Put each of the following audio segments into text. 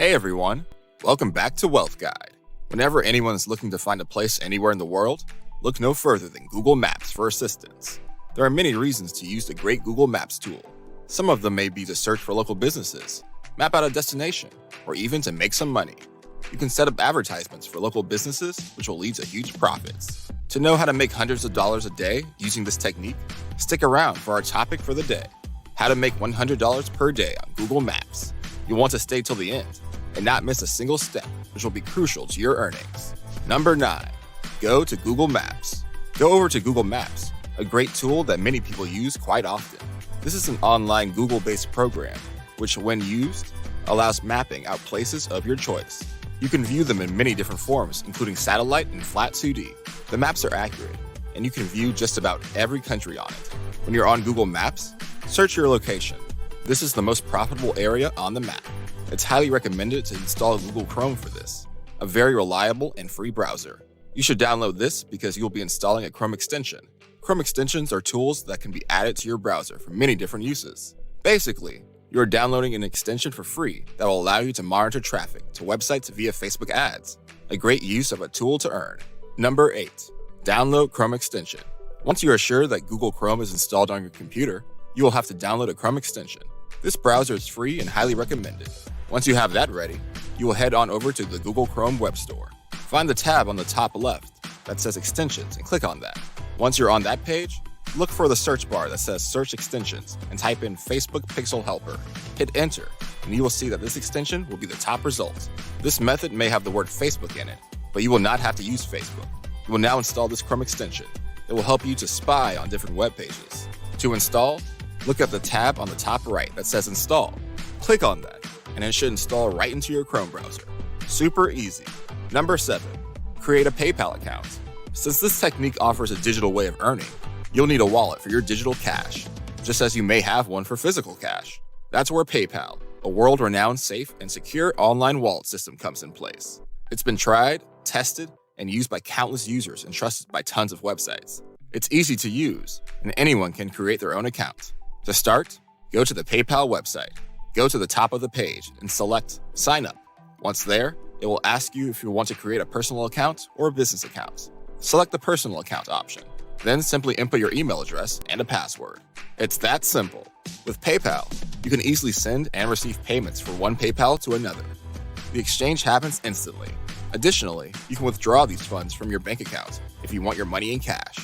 Hey everyone, welcome back to Wealth Guide. Whenever anyone is looking to find a place anywhere in the world, look no further than Google Maps for assistance. There are many reasons to use the great Google Maps tool. Some of them may be to search for local businesses, map out a destination, or even to make some money. You can set up advertisements for local businesses, which will lead to huge profits. To know how to make hundreds of dollars a day using this technique, stick around for our topic for the day: how to make $100 per day on Google Maps. You'll want to stay till the end and not miss a single step, which will be crucial to your earnings. Number 9, go to Google Maps. Go over to Google Maps, a great tool that many people use quite often. This is an online Google-based program, which when used, allows mapping out places of your choice. You can view them in many different forms, including satellite and flat 2D. The maps are accurate, and you can view just about every country on it. When you're on Google Maps, search your location. This is the most profitable area on the map. It's highly recommended to install Google Chrome for this, a very reliable and free browser. You should download this because you'll be installing a Chrome extension. Chrome extensions are tools that can be added to your browser for many different uses. Basically, you're downloading an extension for free that will allow you to monitor traffic to websites via Facebook ads, a great use of a tool to earn. Number 8, download Chrome extension. Once you are sure that Google Chrome is installed on your computer, you will have to download a Chrome extension. This browser is free and highly recommended. Once you have that ready, you will head on over to the Google Chrome web store. Find the tab on the top left that says extensions and click on that. Once you're on that page, look for the search bar that says search extensions and type in Facebook Pixel Helper. Hit enter, and you will see that this extension will be the top result. This method may have the word Facebook in it, but you will not have to use Facebook. You will now install this Chrome extension. It will help you to spy on different web pages. To install, look at the tab on the top right that says install. Click on that, and it should install right into your Chrome browser. Super easy. Number 7, create a PayPal account. Since this technique offers a digital way of earning, you'll need a wallet for your digital cash, just as you may have one for physical cash. That's where PayPal, a world-renowned safe and secure online wallet system, comes in place. It's been tried, tested, and used by countless users and trusted by tons of websites. It's easy to use, and anyone can create their own account. To start, go to the PayPal website. Go to the top of the page and select Sign Up. Once there, it will ask you if you want to create a personal account or a business account. Select the personal account option. Then simply input your email address and a password. It's that simple. With PayPal, you can easily send and receive payments from one PayPal to another. The exchange happens instantly. Additionally, you can withdraw these funds from your bank account if you want your money in cash.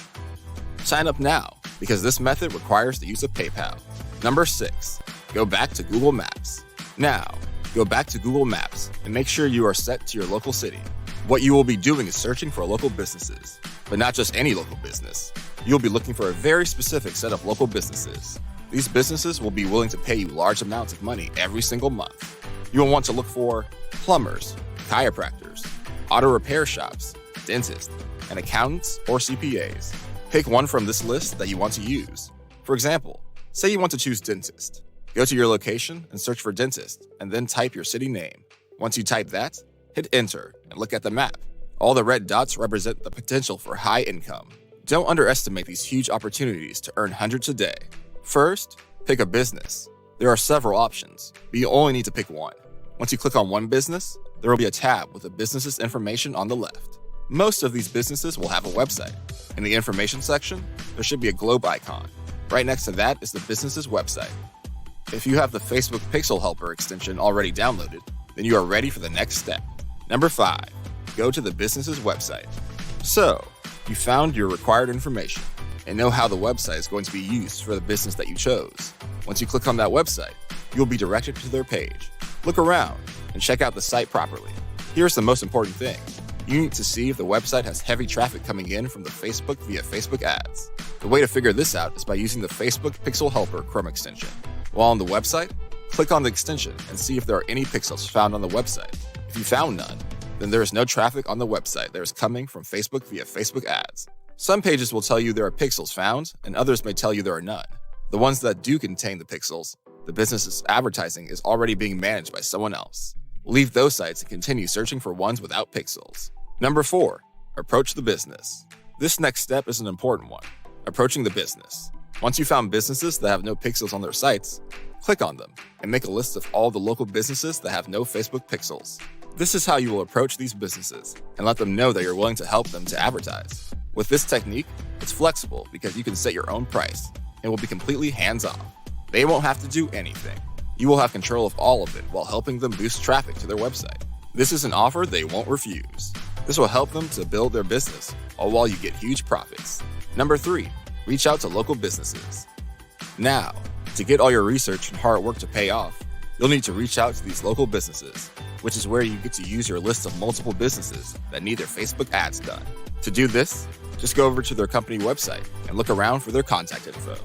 Sign up now, because this method requires the use of PayPal. Number 6, go back to Google Maps. Now, go back to Google Maps and make sure you are set to your local city. What you will be doing is searching for local businesses, but not just any local business. You'll be looking for a very specific set of local businesses. These businesses will be willing to pay you large amounts of money every single month. You will want to look for plumbers, chiropractors, auto repair shops, dentists, and accountants or CPAs. Pick one from this list that you want to use. For example, say you want to choose dentist. Go to your location and search for dentist, and then type your city name. Once you type that, hit enter and look at the map. All the red dots represent the potential for high income. Don't underestimate these huge opportunities to earn hundreds a day. First, pick a business. There are several options, but you only need to pick one. Once you click on one business, there will be a tab with the business's information on the left. Most of these businesses will have a website. In the information section, there should be a globe icon. Right next to that is the business's website. If you have the Facebook Pixel Helper extension already downloaded, then you are ready for the next step. Number 5, go to the business's website. So, you found your required information and know how the website is going to be used for the business that you chose. Once you click on that website, you'll be directed to their page. Look around and check out the site properly. Here's the most important thing. You need to see if the website has heavy traffic coming in from the Facebook via Facebook ads. The way to figure this out is by using the Facebook Pixel Helper Chrome extension. While on the website, click on the extension and see if there are any pixels found on the website. If you found none, then there is no traffic on the website that is coming from Facebook via Facebook ads. Some pages will tell you there are pixels found, and others may tell you there are none. The ones that do contain the pixels, the business's advertising is already being managed by someone else. Leave those sites and continue searching for ones without pixels. Number 4, approach the business. This next step is an important one, approaching the business. Once you found businesses that have no pixels on their sites, Click on them and make a list of all the local businesses that have no Facebook pixels. This is how you will approach these businesses and let them know that you're willing to help them to advertise. With this technique, it's flexible because you can set your own price and will be completely hands-off. They won't have to do anything. You will have control of all of it while helping them boost traffic to their website. This is an offer they won't refuse. This will help them to build their business, all while you get huge profits. Number 3, reach out to local businesses. Now, to get all your research and hard work to pay off, you'll need to reach out to these local businesses, which is where you get to use your list of multiple businesses that need their Facebook ads done. To do this, just go over to their company website and look around for their contact info.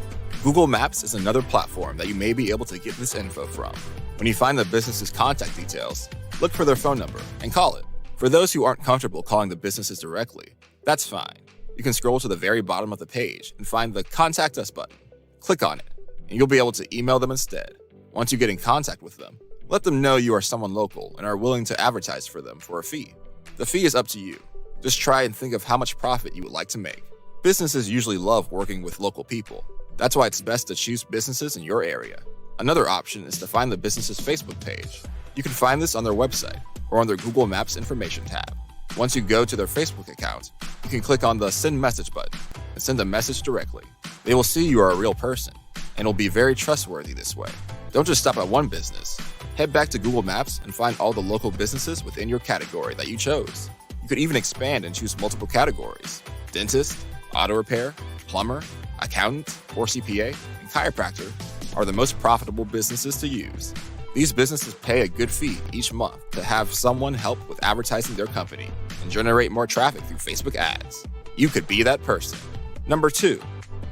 Google Maps is another platform that you may be able to get this info from. When you find the business's contact details, look for their phone number and call it. For those who aren't comfortable calling the businesses directly, that's fine. You can scroll to the very bottom of the page and find the Contact Us button. Click on it, and you'll be able to email them instead. Once you get in contact with them, let them know you are someone local and are willing to advertise for them for a fee. The fee is up to you. Just try and think of how much profit you would like to make. Businesses usually love working with local people. That's why it's best to choose businesses in your area. Another option is to find the business's Facebook page. You can find this on their website or on their Google Maps information tab. Once you go to their Facebook account, you can click on the Send Message button and send a message directly. They will see you are a real person and will be very trustworthy this way. Don't just stop at one business. Head back to Google Maps and find all the local businesses within your category that you chose. You could even expand and choose multiple categories: dentist, auto repair, plumber, accountant, or CPA, and chiropractor are the most profitable businesses to use. These businesses pay a good fee each month to have someone help with advertising their company and generate more traffic through Facebook ads. You could be that person. Number 2,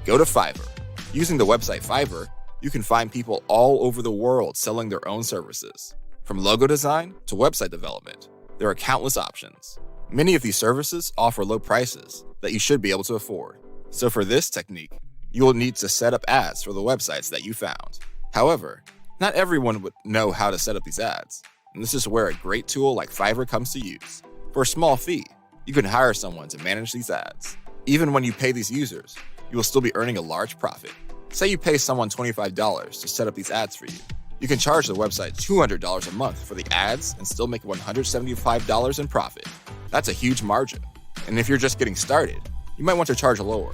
go to Fiverr. Using the website Fiverr, you can find people all over the world selling their own services. From logo design to website development, there are countless options. Many of these services offer low prices that you should be able to afford. So for this technique, you will need to set up ads for the websites that you found. However, not everyone would know how to set up these ads, and this is where a great tool like Fiverr comes to use. For a small fee, you can hire someone to manage these ads. Even when you pay these users, you will still be earning a large profit. Say you pay someone $25 to set up these ads for you. You can charge the website $200 a month for the ads and still make $175 in profit. That's a huge margin. And if you're just getting started, you might want to charge lower,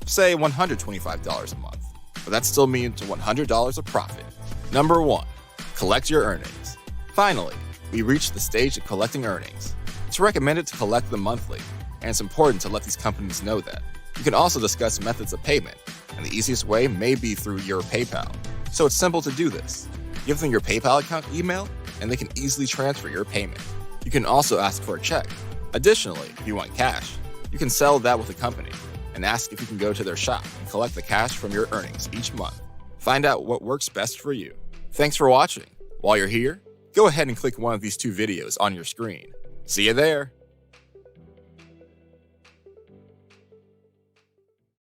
say $125 a month, but that still means $100 of profit. Number 1, collect your earnings. Finally, we reached the stage of collecting earnings. It's recommended to collect them monthly, and it's important to let these companies know that. You can also discuss methods of payment, and the easiest way may be through your PayPal. So it's simple to do this. Give them your PayPal account email, and they can easily transfer your payment. You can also ask for a check. Additionally, if you want cash, you can sell that with a company and ask if you can go to their shop and collect the cash from your earnings each month. Find out what works best for you. Thanks for watching. While you're here, go ahead and click one of these 2 videos on your screen. See you there.